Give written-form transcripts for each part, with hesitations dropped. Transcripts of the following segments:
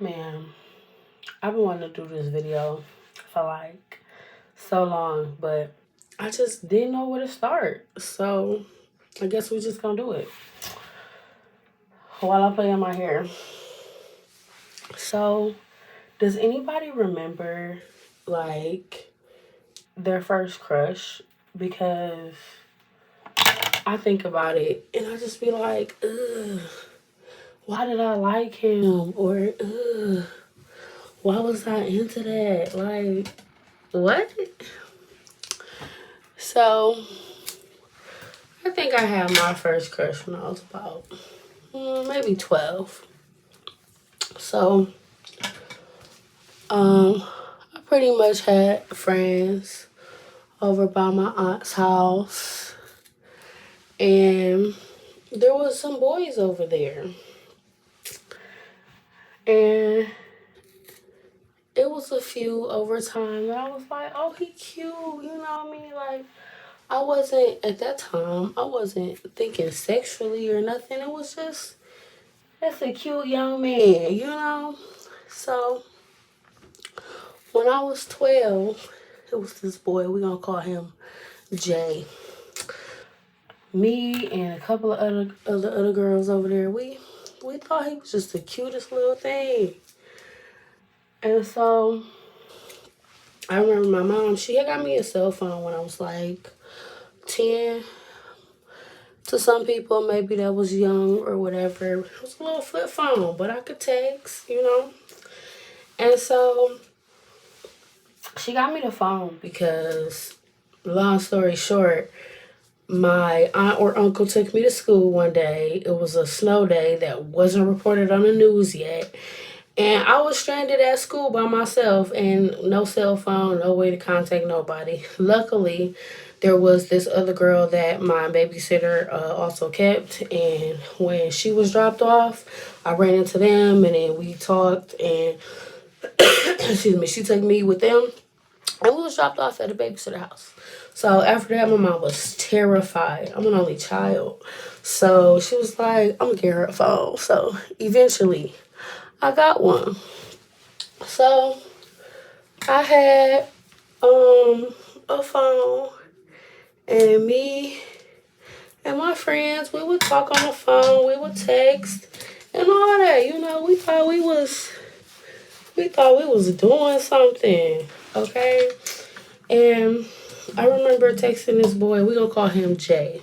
Man, I've been wanting to do this video for like so long, but I just didn't know where to start. So I guess we're just gonna do it while I'm playing my hair. So, does anybody remember like their first crush? Because I think about it and I just be like, ugh, why did I like him? Or, ugh, why was I into that? Like, what? So, I think I had my first crush when I was about maybe 12. So, I pretty much had friends over by my aunt's house, and there was some boys over there, and it was a few over time that I was like, oh, he cute, you know what I mean? Like, I wasn't, at that time, I wasn't thinking sexually or nothing. It was just, that's a cute young man, you know? So, when I was 12, it was this boy, we're gonna call him Jay. Me and a couple of other girls over there, we thought he was just the cutest little thing. And so I remember my mom, she had got me a cell phone when I was like 10. To some people, maybe that was young or whatever. It was a little flip phone, but I could text, you know. And so she got me the phone because, long story short, my aunt or uncle took me to school one day. It was a snow day that wasn't reported on the news yet. And I was stranded at school by myself and no cell phone, no way to contact nobody. Luckily, there was this other girl that my babysitter also kept. And when she was dropped off, I ran into them and then we talked. And excuse me, she took me with them. And we was dropped off at a babysitter house. So after that, my mom was terrified. I'm an only child. So she was like, I'm going to get her a phone. So eventually, I got one. So I had a phone, and me and my friends, we would talk on the phone, we would text and all that. You know, we thought we was doing something. Okay. And I remember texting this boy, we gonna call him Jay.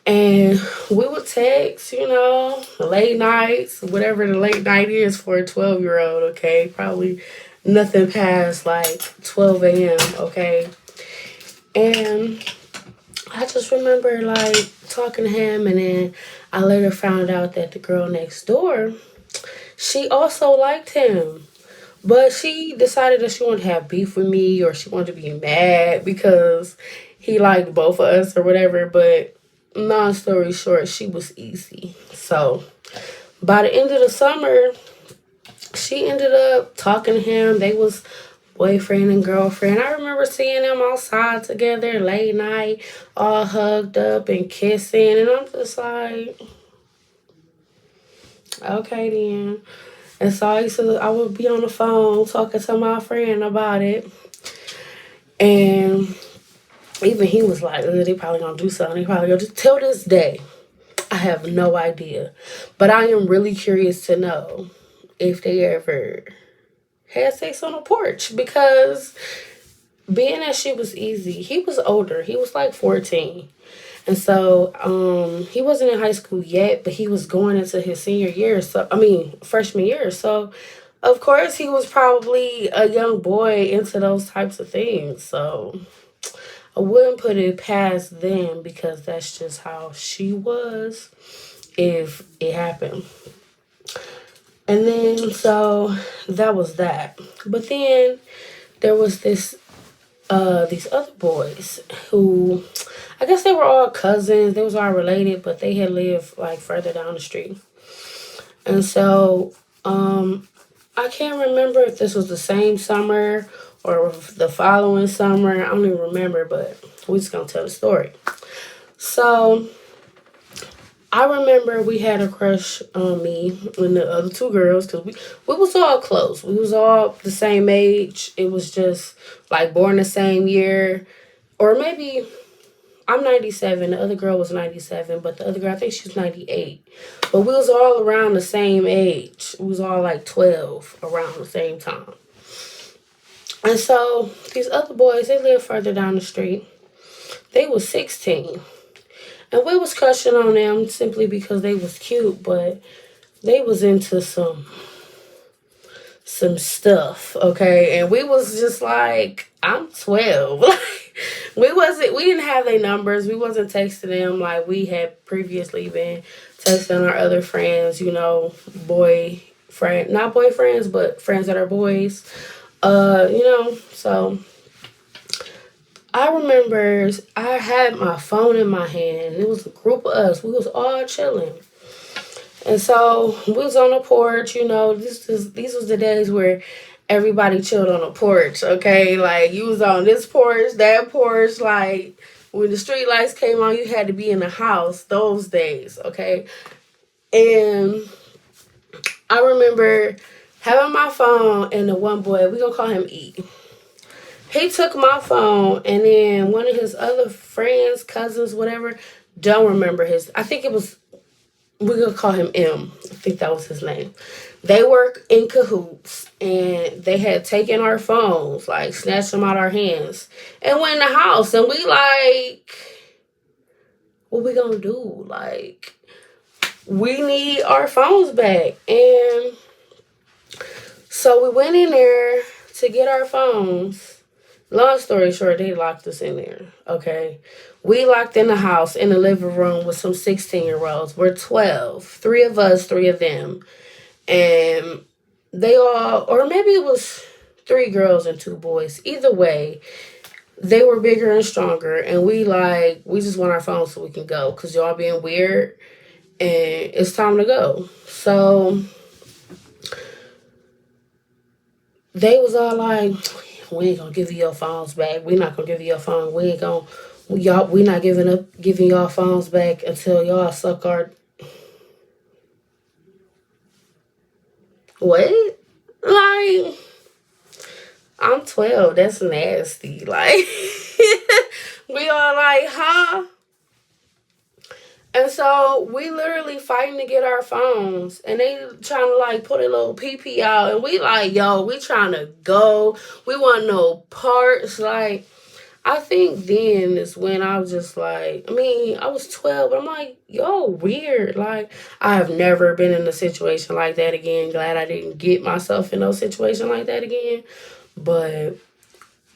And we would text, you know, late nights, whatever the late night is for a 12-year-old, okay? Probably nothing past like 12 a.m., okay? And I just remember like talking to him, and then I later found out that the girl next door, she also liked him. But she decided that she wanted to have beef with me, or she wanted to be mad because he liked both of us or whatever. But long story short, she was easy. So by the end of the summer, she ended up talking to him. They was boyfriend and girlfriend. I remember seeing them outside together late night, all hugged up and kissing. And I'm just like, okay then. And so I would be on the phone talking to my friend about it. And even he was like, they probably gonna do something. They probably gonna just till this day. I have no idea. But I am really curious to know if they ever had sex on a porch, because being that she was easy, he was older. He was like 14. And so he wasn't in high school yet, but he was going into his senior year. So, I mean, freshman year. So, of course, he was probably a young boy into those types of things. So, I wouldn't put it past them because that's just how she was if it happened. And then, so that was that. But then there was these other boys who, I guess they were all cousins. They was all related, but they had lived like further down the street. And so I can't remember if this was the same summer or the following summer. I don't even remember, but we're just gonna tell the story. So I remember we had a crush on me and the other two girls because we was all close. We was all the same age. It was just like born the same year. Or maybe I'm 97. The other girl was 97. But the other girl, I think she was 98. But we was all around the same age. We was all like 12 around the same time. And so these other boys, they lived further down the street. They was 16. And we was crushing on them simply because they was cute, but they was into some stuff, okay? And we was just like, I'm 12. We didn't have their numbers. We wasn't texting them like we had previously been texting our other friends, not boyfriends, but friends that are boys. So I remember I had my phone in my hand. It was a group of us. We was all chilling. And so we was on the porch, these was the days where everybody chilled on the porch, okay? Like you was on this porch, that porch, like when the street lights came on, you had to be in the house those days, okay? And I remember having my phone and the one boy, we gonna call him E. He took my phone and then one of his other friends, cousins, whatever, don't remember I think it was, we're going to call him M. I think that was his name. They work in cahoots and they had taken our phones, like snatched them out our hands and went in the house. And we like, what we going to do? Like, we need our phones back. And so we went in there to get our phones. Long story short, they locked us in there, okay? We locked in the house in the living room with some 16-year-olds. We're 12. Three of us, three of them. And they all, or maybe it was three girls and two boys. Either way, they were bigger and stronger. And we just want our phones so we can go because y'all being weird. And it's time to go. So they was all like, we ain't gonna give you your phones back. We not gonna give you your phone. We not giving y'all phones back until y'all suck our. What? Like, I'm 12. That's nasty. Like, we all like, huh? And so we literally fighting to get our phones, and they trying to like put a little pee out, and we like, yo, we trying to go. We want no parts. Like, I think then is when I was just like, I was 12, but I'm like, yo, weird. Like, I have never been in a situation like that again. Glad I didn't get myself in no situation like that again. But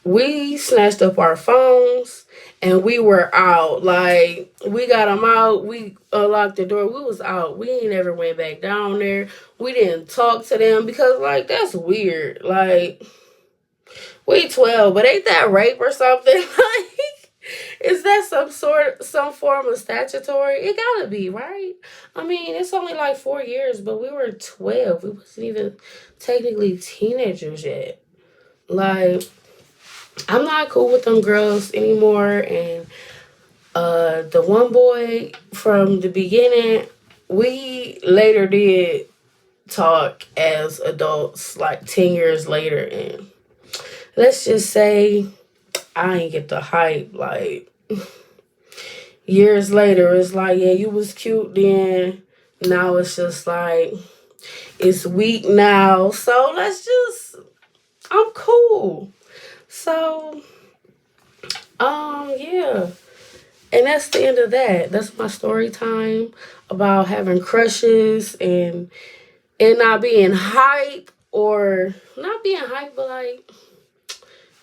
we snatched up our phones and we were out. Like, we got them out. We unlocked the door. We was out. We ain't never went back down there. We didn't talk to them because, like, that's weird. Like, we 12, but ain't that rape or something? Like, is that some form of statutory? It gotta be, right? It's only like 4 years, but we were 12. We wasn't even technically teenagers yet. Like, I'm not cool with them girls anymore. And the one boy from the beginning, we later did talk as adults, like 10 years later. And let's just say I ain't get the hype. Like, years later, it's like, yeah, you was cute then. Now it's just like, it's weak now. So I'm cool. So, yeah. And that's the end of that. That's my story time about having crushes and it not being hype, or not being hype, but like,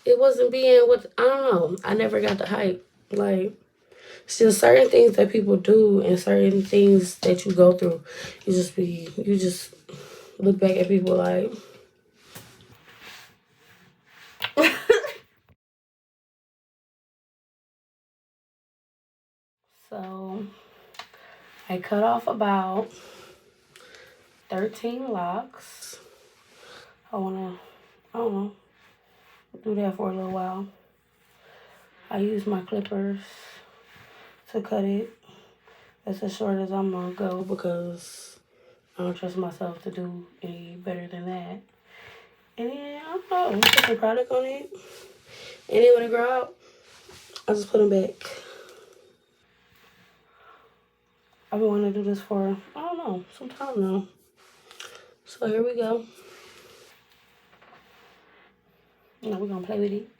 it wasn't being what, I don't know. I never got the hype. Like, it's just certain things that people do and certain things that you go through. You just look back at people like. So I cut off about 13 locks. I don't know, do that for a little while. I use my clippers to cut it. That's as short as I'm gonna go because I don't trust myself to do any better than that. And then I don't know, put some product on it. And then when it grow out, I just put them back. I've been wanting to do this for, I don't know, some time now. So here we go. Now we're gonna play with it.